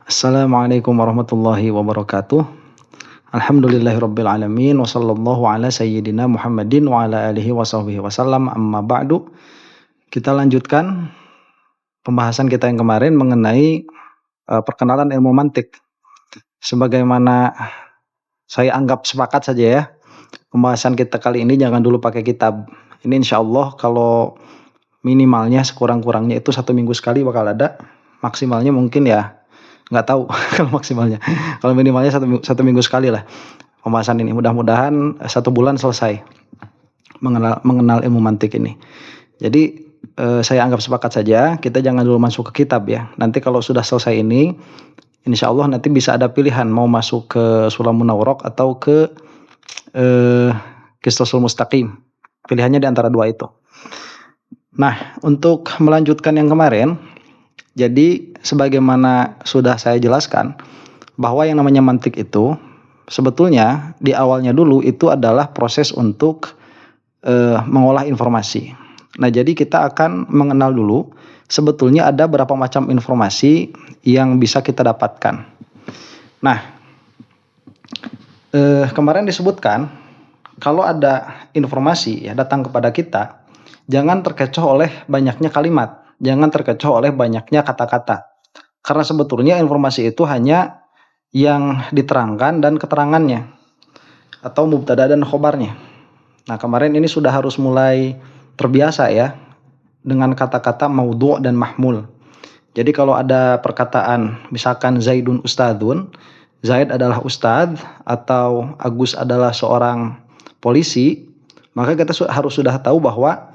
Assalamualaikum warahmatullahi wabarakatuh. Alhamdulillahirabbil alamin wa sallallahu ala sayyidina Muhammadin wa ala alihi washabbihi wasallam, amma ba'du. Kita lanjutkan pembahasan kita yang kemarin mengenai perkenalan ilmu mantik. Sebagaimana saya anggap sepakat saja ya, pembahasan kita kali ini jangan dulu pakai kitab. Ini insyaallah kalau minimalnya sekurang-kurangnya itu 1 minggu sekali bakal ada, maksimalnya mungkin ya nggak tahu kalau maksimalnya, kalau minimalnya satu minggu sekali lah pembahasan ini. Mudah-mudahan 1 bulan selesai mengenal ilmu mantik ini. Jadi saya anggap sepakat saja, kita jangan dulu masuk ke kitab ya. Nanti kalau sudah selesai ini, insya Allah nanti bisa ada pilihan mau masuk ke Sulamun Nawrok atau ke Qistosul Mustaqim. Pilihannya di antara dua itu. Nah, untuk melanjutkan yang kemarin, jadi sebagaimana sudah saya jelaskan bahwa yang namanya mantik itu sebetulnya di awalnya dulu itu adalah proses untuk mengolah informasi. Nah, jadi kita akan mengenal dulu sebetulnya ada berapa macam informasi yang bisa kita dapatkan. Nah, kemarin disebutkan kalau ada informasi ya datang kepada kita, jangan terkecoh oleh banyaknya kalimat, jangan terkecoh oleh banyaknya kata-kata. Karena sebetulnya informasi itu hanya yang diterangkan dan keterangannya atau mubtada dan khobarnya. Nah, kemarin ini sudah harus mulai terbiasa ya dengan kata-kata maudhu' dan mahmul. Jadi kalau ada perkataan misalkan Zaidun ustadzun, Zaid adalah ustadz atau Agus adalah seorang polisi, maka kita harus sudah tahu bahwa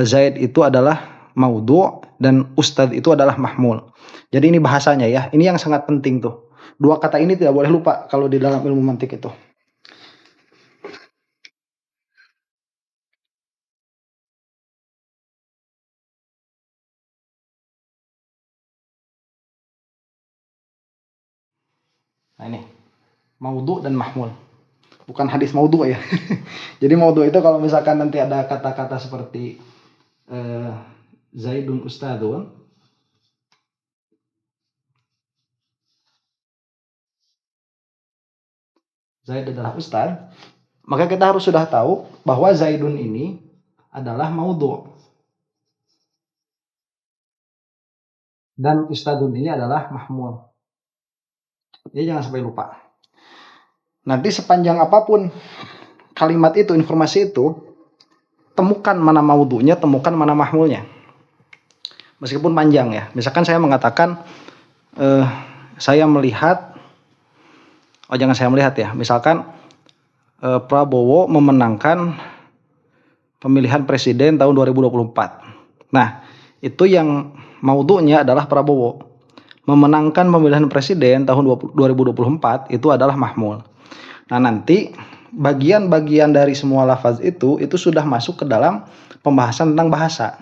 Zaid itu adalah maudhu' dan ustadz itu adalah mahmul. Jadi ini bahasanya ya, ini yang sangat penting tuh. Dua kata ini tidak boleh lupa kalau di dalam ilmu mantik itu. Nah ini, maudhu' dan mahmul. Bukan hadis maudhu' ya. Jadi maudhu' itu kalau misalkan nanti ada kata-kata seperti Zaidun ustadzun, Zaid adalah ustadz, maka kita harus sudah tahu bahwa Zaidun ini adalah maudhu' dan ustadzun ini adalah mahmul. Jadi jangan sampai lupa. Nanti sepanjang apapun kalimat itu, informasi itu, temukan mana maudhu'nya, temukan mana mahmulnya. Meskipun panjang ya. Misalkan saya mengatakan saya melihat, jangan saya melihat ya. Misalkan Prabowo memenangkan pemilihan presiden tahun 2024. Nah, itu yang maudhu'nya adalah Prabowo. Memenangkan pemilihan presiden tahun 2024 itu adalah mahmul. Nah, nanti bagian-bagian dari semua lafaz itu sudah masuk ke dalam pembahasan tentang bahasa.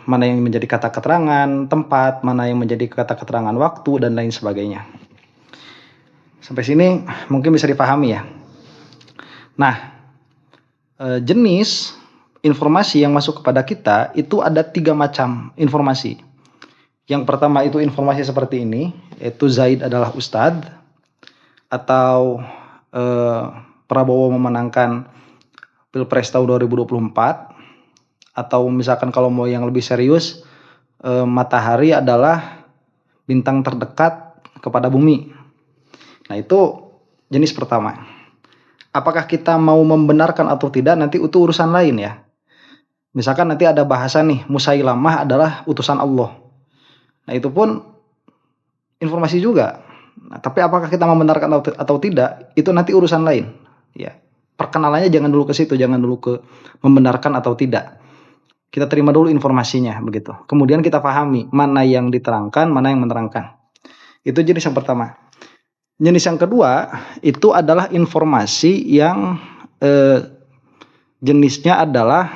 Mana yang menjadi kata keterangan tempat, mana yang menjadi kata keterangan waktu, dan lain sebagainya. Sampai sini mungkin bisa dipahami ya. Nah, jenis informasi yang masuk kepada kita itu ada 3 macam informasi. Yang pertama itu informasi seperti ini, yaitu Zaid adalah ustadz, atau Prabowo memenangkan Pilpres tahun 2024, atau misalkan kalau mau yang lebih serius, matahari adalah bintang terdekat kepada bumi. Nah, itu jenis pertama. Apakah kita mau membenarkan atau tidak nanti itu urusan lain ya. Misalkan nanti ada bahasa nih, Musailamah adalah utusan Allah. Nah, itu pun informasi juga. Nah, tapi apakah kita membenarkan atau tidak, itu nanti urusan lain. Ya, perkenalannya jangan dulu ke situ, jangan dulu ke membenarkan atau tidak. Kita terima dulu informasinya begitu. Kemudian kita pahami mana yang diterangkan, mana yang menerangkan. Itu jenis yang pertama. Jenis yang kedua itu adalah informasi yang jenisnya adalah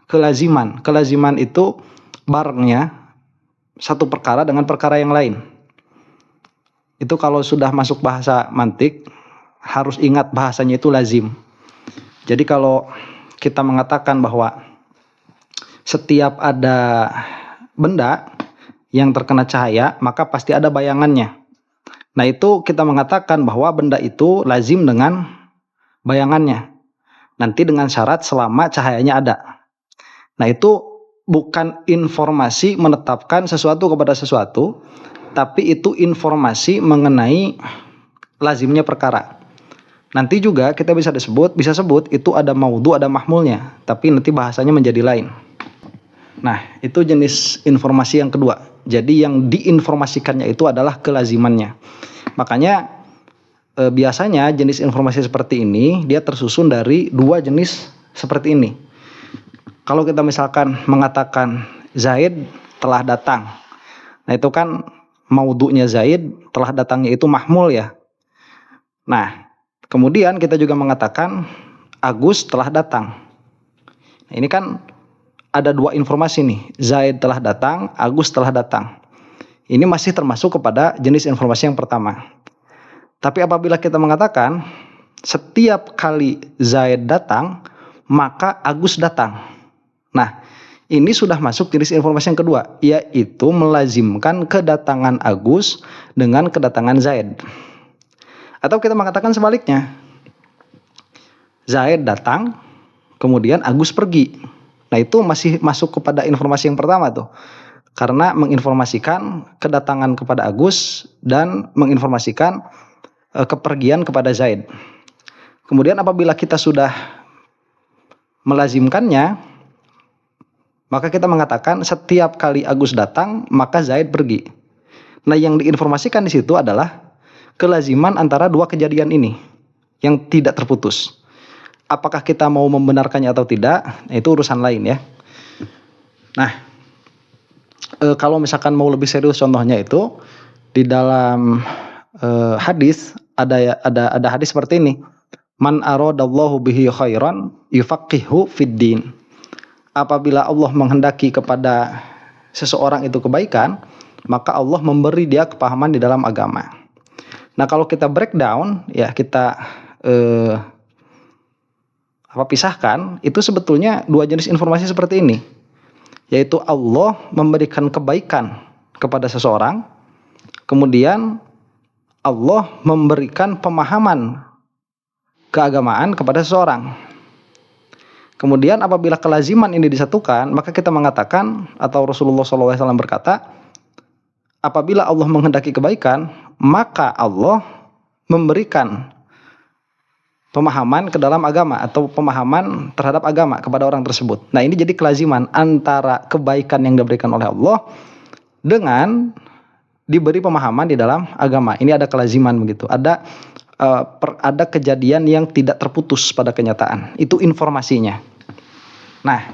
kelaziman. Kelaziman itu barengnya satu perkara dengan perkara yang lain. Itu kalau sudah masuk bahasa mantik harus ingat bahasanya itu lazim. Jadi kalau kita mengatakan bahwa setiap ada benda yang terkena cahaya, maka pasti ada bayangannya. Nah, itu kita mengatakan bahwa benda itu lazim dengan bayangannya. Nanti dengan syarat selama cahayanya ada. Nah, itu bukan informasi menetapkan sesuatu kepada sesuatu, tapi itu informasi mengenai lazimnya perkara. Nanti juga kita bisa sebut itu ada maudhu, ada mahmulnya, tapi nanti bahasanya menjadi lain. Nah, itu jenis informasi yang kedua. Jadi yang diinformasikannya itu adalah kelazimannya. Makanya biasanya jenis informasi seperti ini dia tersusun dari dua jenis seperti ini. Kalau kita misalkan mengatakan Zaid telah datang, nah itu kan maudhunya Zaid, telah datangnya itu mahmul ya. Nah, kemudian kita juga mengatakan Agus telah datang. Nah, ini kan ada dua informasi nih, Zaid telah datang, Agus telah datang. Ini masih termasuk kepada jenis informasi yang pertama. Tapi apabila kita mengatakan setiap kali Zaid datang, maka Agus datang. Nah, ini sudah masuk jenis informasi yang kedua, yaitu melazimkan kedatangan Agus dengan kedatangan Zaid. Atau kita mengatakan sebaliknya, Zaid datang, kemudian Agus pergi. Nah, itu masih masuk kepada informasi yang pertama tuh. Karena menginformasikan kedatangan kepada Agus dan menginformasikan kepergian kepada Zaid. Kemudian apabila kita sudah melazimkannya, maka kita mengatakan setiap kali Agus datang, maka Zaid pergi. Nah, yang diinformasikan di situ adalah kelaziman antara dua kejadian ini yang tidak terputus. Apakah kita mau membenarkannya atau tidak, itu urusan lain ya. Nah, kalau misalkan mau lebih serius contohnya itu di dalam hadis ada hadis seperti ini. Man aradallahu bihi khairan yufaqihu fid din. Apabila Allah menghendaki kepada seseorang itu kebaikan, maka Allah memberi dia kepahaman di dalam agama. Nah, kalau kita breakdown ya, kita pisahkan, itu sebetulnya dua jenis informasi seperti ini, yaitu Allah memberikan kebaikan kepada seseorang, kemudian Allah memberikan pemahaman keagamaan kepada seseorang. Kemudian apabila kelaziman ini disatukan, maka kita mengatakan, atau Rasulullah SAW berkata, apabila Allah menghendaki kebaikan, maka Allah memberikan pemahaman ke dalam agama atau pemahaman terhadap agama kepada orang tersebut. Nah, ini jadi kelaziman antara kebaikan yang diberikan oleh Allah dengan diberi pemahaman di dalam agama. Ini ada kelaziman begitu. Ada kejadian yang tidak terputus pada kenyataan. Itu informasinya. Nah,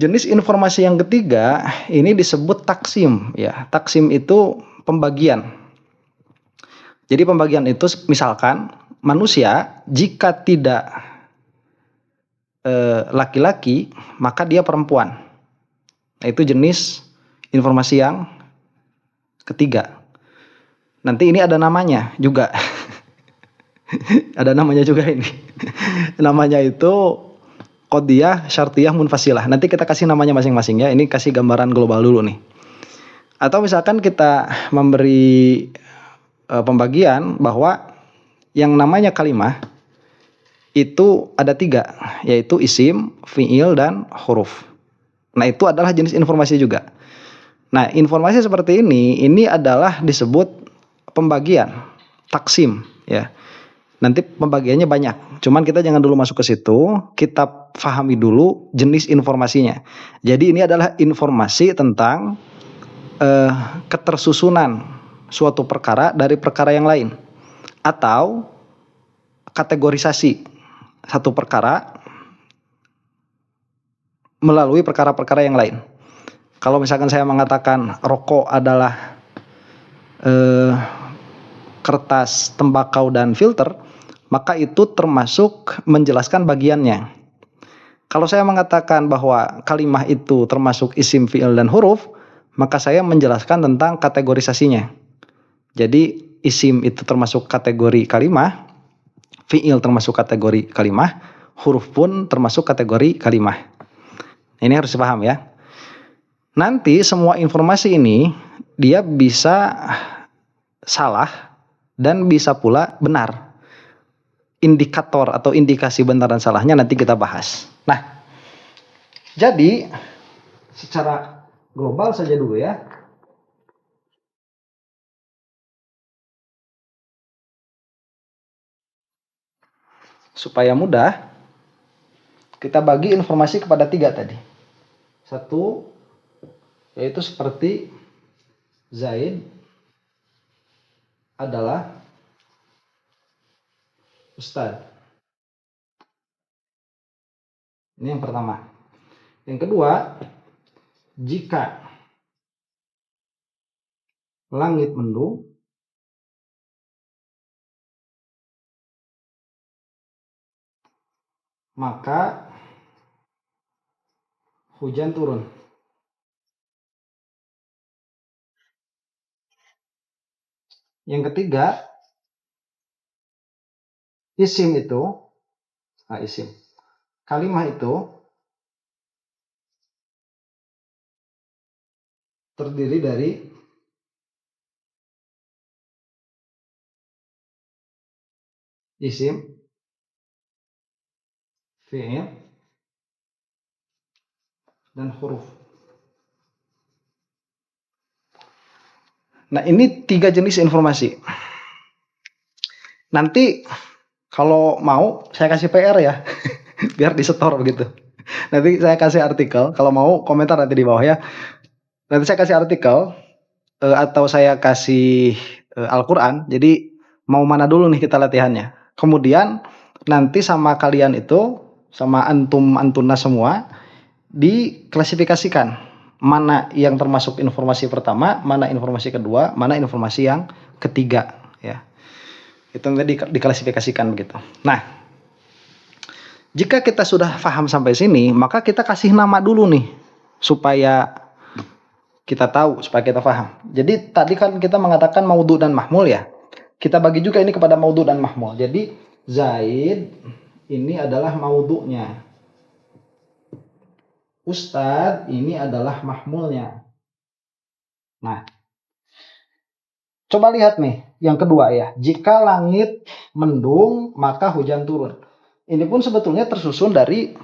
jenis informasi yang ketiga ini disebut taksim ya. Taksim itu pembagian. Jadi pembagian itu misalkan manusia jika tidak laki-laki, maka dia perempuan. Nah, itu jenis informasi yang ketiga. Nanti ini ada namanya juga. Ada namanya juga ini. Namanya itu Qodiyah, Syartiyah, Munfasilah. Nanti kita kasih namanya masing-masing ya. Ini kasih gambaran global dulu nih. Atau misalkan kita memberi pembagian bahwa yang namanya kalimah itu ada 3, yaitu isim, fi'il, dan huruf. Nah, itu adalah jenis informasi juga. Nah, informasi seperti ini adalah disebut pembagian, taksim ya. Nanti pembagiannya banyak. Cuman kita jangan dulu masuk ke situ, kita pahami dulu jenis informasinya. Jadi ini adalah informasi tentang ketersusunan suatu perkara dari perkara yang lain, atau kategorisasi satu perkara melalui perkara-perkara yang lain. Kalau misalkan saya mengatakan rokok adalah kertas, tembakau, dan filter, maka itu termasuk menjelaskan bagiannya. Kalau saya mengatakan bahwa kalimah itu termasuk isim, fi'il, dan huruf, maka saya menjelaskan tentang kategorisasinya. Jadi isim itu termasuk kategori kalimah, fi'il termasuk kategori kalimah, huruf pun termasuk kategori kalimah. Ini harus dipaham ya. nanti semua informasi ini dia bisa salah dan bisa pula benar. Indikator atau indikasi benar dan salahnya nanti kita bahas. Nah, jadi secara global saja dulu ya. Supaya mudah, kita bagi informasi kepada 3 tadi. 1, yaitu seperti Zaid adalah Ustadz. Ini yang pertama. Yang kedua, jika langit mendung, maka hujan turun. Yang ketiga, kalimah itu terdiri dari isim, fi'il, dan huruf. Nah, ini 3 jenis informasi. Nanti kalau mau saya kasih PR ya, biar disetor begitu. Nanti saya kasih artikel, kalau mau komentar nanti di bawah ya. Nanti saya kasih artikel atau saya kasih Al-Quran. Jadi mau mana dulu nih kita latihannya. Kemudian nanti sama kalian itu, sama antuna semua, diklasifikasikan mana yang termasuk informasi pertama, mana informasi kedua, mana informasi yang ketiga ya. Itu nanti diklasifikasikan begitu. Nah, jika kita sudah paham sampai sini, maka kita kasih nama dulu nih supaya kita tahu, supaya kita paham. Jadi tadi kan kita mengatakan maudhu dan mahmul ya. Kita bagi juga ini kepada maudhu dan mahmul. Jadi Zaid ini adalah maudhunya. Ustadz ini adalah mahmulnya. Nah, coba lihat nih yang kedua ya. Jika langit mendung, maka hujan turun. Ini pun sebetulnya tersusun dari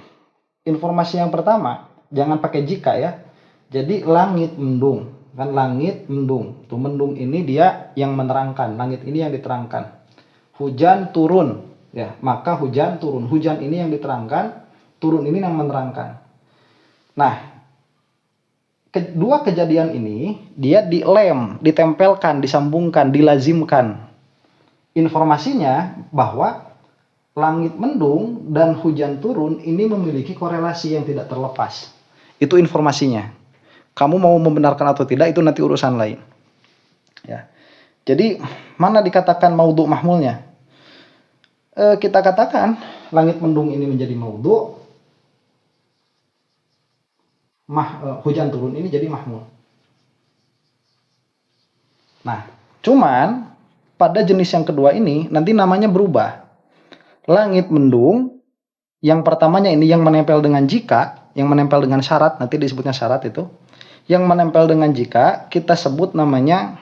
informasi yang pertama. Jangan pakai jika ya. Jadi langit mendung. Kan langit mendung. Tuh mendung ini dia yang menerangkan. Langit ini yang diterangkan. Hujan turun. Ya, maka hujan turun. Hujan ini yang diterangkan. Turun ini yang menerangkan. Nah, kedua kejadian ini dia ditempelkan, disambungkan, dilazimkan. Informasinya bahwa langit mendung dan hujan turun ini memiliki korelasi yang tidak terlepas. Itu informasinya. Kamu mau membenarkan atau tidak itu nanti urusan lain. Ya. Jadi mana dikatakan maudhu mahmulnya? Kita katakan langit mendung ini menjadi maudhu. Hujan turun ini jadi mahmul. Nah, cuman pada jenis yang kedua ini nanti namanya berubah. Langit mendung, yang pertamanya ini yang menempel dengan jika, yang menempel dengan syarat, nanti disebutnya syarat itu. Yang menempel dengan jika kita sebut namanya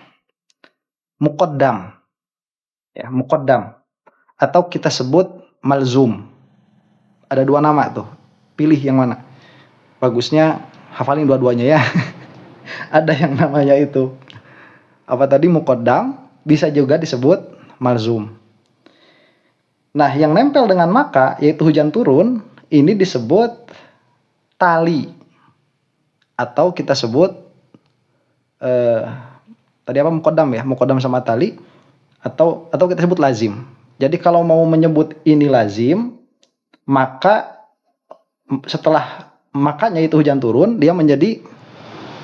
muqaddam. Ya, muqaddam. Atau kita sebut malzum. Ada 2 nama tuh. Pilih yang mana. Bagusnya hafalin dua-duanya ya. Ada yang namanya itu apa tadi muqaddam, bisa juga disebut malzum. Nah, yang nempel dengan maka yaitu hujan turun ini disebut tali atau kita sebut tadi apa muqaddam ya, muqaddam sama tali atau kita sebut lazim. Jadi kalau mau menyebut ini lazim, maka setelah makanya itu hujan turun, dia menjadi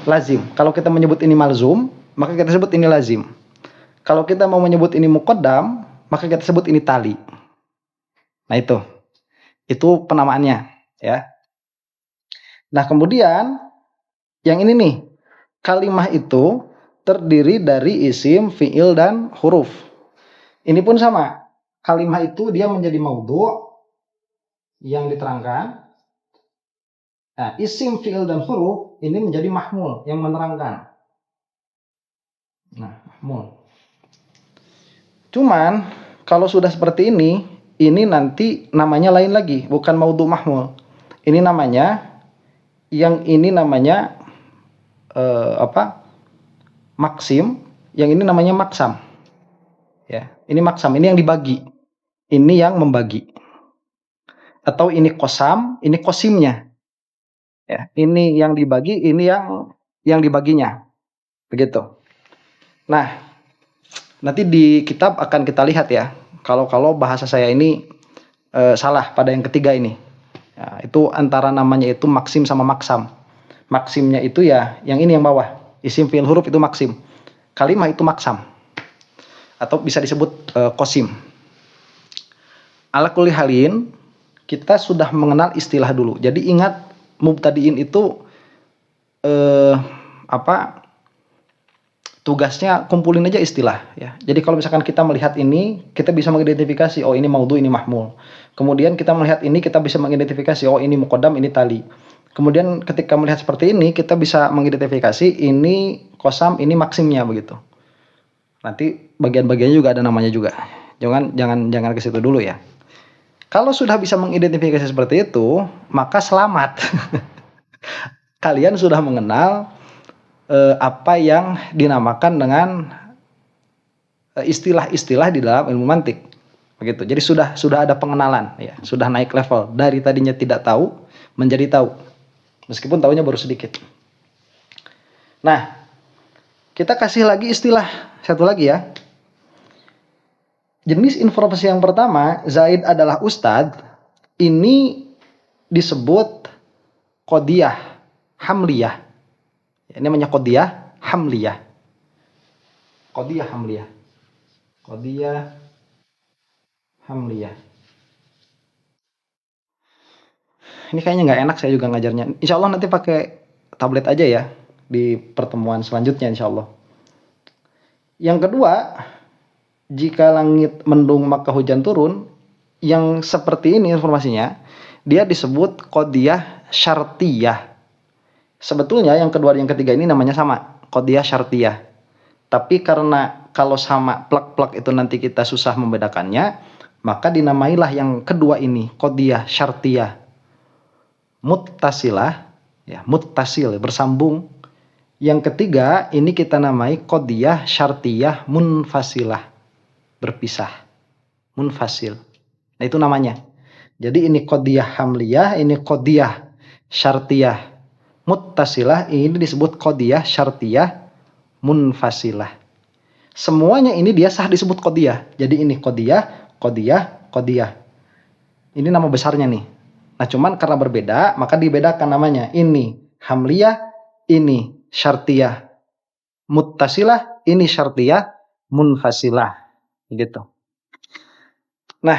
lazim. Kalau kita menyebut ini malzum, maka kita sebut ini lazim. Kalau kita mau menyebut ini muqaddam, maka kita sebut ini tali. Nah itu penamaannya ya. Nah kemudian yang ini nih, kalimah itu terdiri dari isim, fi'il, dan huruf. Ini pun sama. Kalimah itu dia menjadi maudhu yang diterangkan. Nah, isim, fi'il, dan huruf ini menjadi mahmul yang menerangkan. Nah, mahmul. Cuman kalau sudah seperti ini nanti namanya lain lagi, bukan maudhu mahmul. Ini namanya maksim, yang ini namanya maksam. Ya, ini maksam, ini yang dibagi. Ini yang membagi. Atau ini kosam, ini kosimnya. Ya, ini yang dibagi, ini yang dibaginya. Begitu. Nah, nanti di kitab akan kita lihat ya. Kalau bahasa saya ini salah pada yang ketiga ini. Ya, itu antara namanya itu maksim sama maksam. Maksimnya itu ya yang ini yang bawah. Isim, fi'il, huruf itu maksim. Kalimah itu maksam. Atau bisa disebut kosim. Ala kulli halin, kita sudah mengenal istilah dulu. Jadi ingat mubtadiin itu tugasnya kumpulin aja istilah ya. Jadi kalau misalkan kita melihat ini, kita bisa mengidentifikasi oh ini maudhu, ini mahmul. Kemudian kita melihat ini, kita bisa mengidentifikasi oh ini muqaddam, ini tali. Kemudian ketika melihat seperti ini, kita bisa mengidentifikasi ini kosam, ini maksimnya begitu. Nanti bagian-bagiannya juga ada namanya juga. Jangan ke situ dulu ya. Kalau sudah bisa mengidentifikasi seperti itu, maka selamat. Kalian sudah mengenal apa yang dinamakan dengan istilah-istilah di dalam ilmu mantik. Begitu. Jadi sudah ada pengenalan ya, sudah naik level dari tadinya tidak tahu menjadi tahu. Meskipun tahunya baru sedikit. Nah, kita kasih lagi istilah satu lagi ya. Jenis informasi yang pertama, Zaid adalah ustadz, ini disebut qodiyah hamliyah. Ini namanya qodiyah hamliyah. Qodiyah hamliyah. Qodiyah hamliyah. Ini kayaknya nggak enak saya juga ngajarnya. Insya Allah nanti pakai tablet aja ya di pertemuan selanjutnya insya Allah. Yang kedua, jika langit mendung maka hujan turun, yang seperti ini informasinya, dia disebut qodiyah syartiyah. Sebetulnya yang kedua dan yang ketiga ini namanya sama, qodiyah syartiyah. Tapi karena kalau sama plak-plak itu nanti kita susah membedakannya, maka dinamailah yang kedua ini qodiyah syartiyah. Muttasilah, ya, muttasil bersambung. Yang ketiga ini kita namai qodiyah syartiyah munfasilah. Berpisah, munfasil. Nah itu namanya. Jadi ini qodiyah hamliyah, ini qodiyah syartiyah muttasilah, ini disebut qodiyah syartiyah munfasilah. Semuanya ini dia sah disebut qodiyah. Jadi ini qodiyah, qodiyah, qodiyah. Ini nama besarnya nih. Nah cuman karena berbeda, maka dibedakan namanya. Ini hamliyah, ini syartiyah muttasilah, ini syartiyah munfasilah. Gitu. Nah,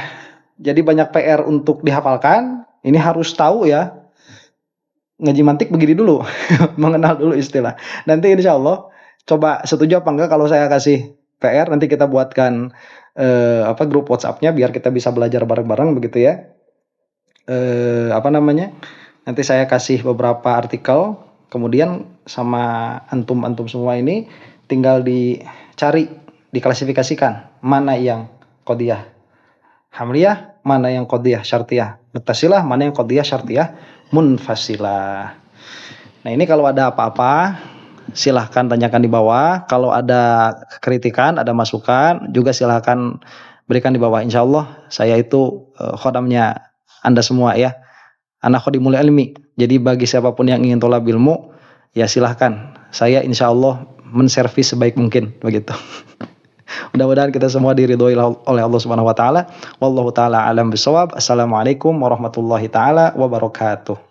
jadi banyak PR untuk dihafalkan. Ini harus tahu ya. Ngaji mantik begini dulu, mengenal dulu istilah. Nanti insya Allah coba setuju apa enggak kalau saya kasih PR. Nanti kita buatkan grup WhatsApp-nya biar kita bisa belajar bareng-bareng begitu ya. Nanti saya kasih beberapa artikel. Kemudian sama antum semua ini tinggal dicari, diklasifikasikan mana yang qodiyah hamliyah, mana yang qodiyah syartiyah muttasilah, mana yang qodiyah syartiyah munfasilah. Nah ini kalau ada apa-apa silahkan tanyakan di bawah. Kalau ada kritikan, ada masukan juga silahkan berikan di bawah. Insya Allah saya itu khodamnya Anda semua ya. Anak khodimul ilmi. Jadi bagi siapapun yang ingin tolab ilmu ya silahkan. Saya insya Allah menservis sebaik mungkin begitu. Mudah-mudahan kita semua diridhoi oleh Allah Subhanahu wa taala. Wallahu taala alam bisawab. Assalamualaikum warahmatullahi taala wabarakatuh.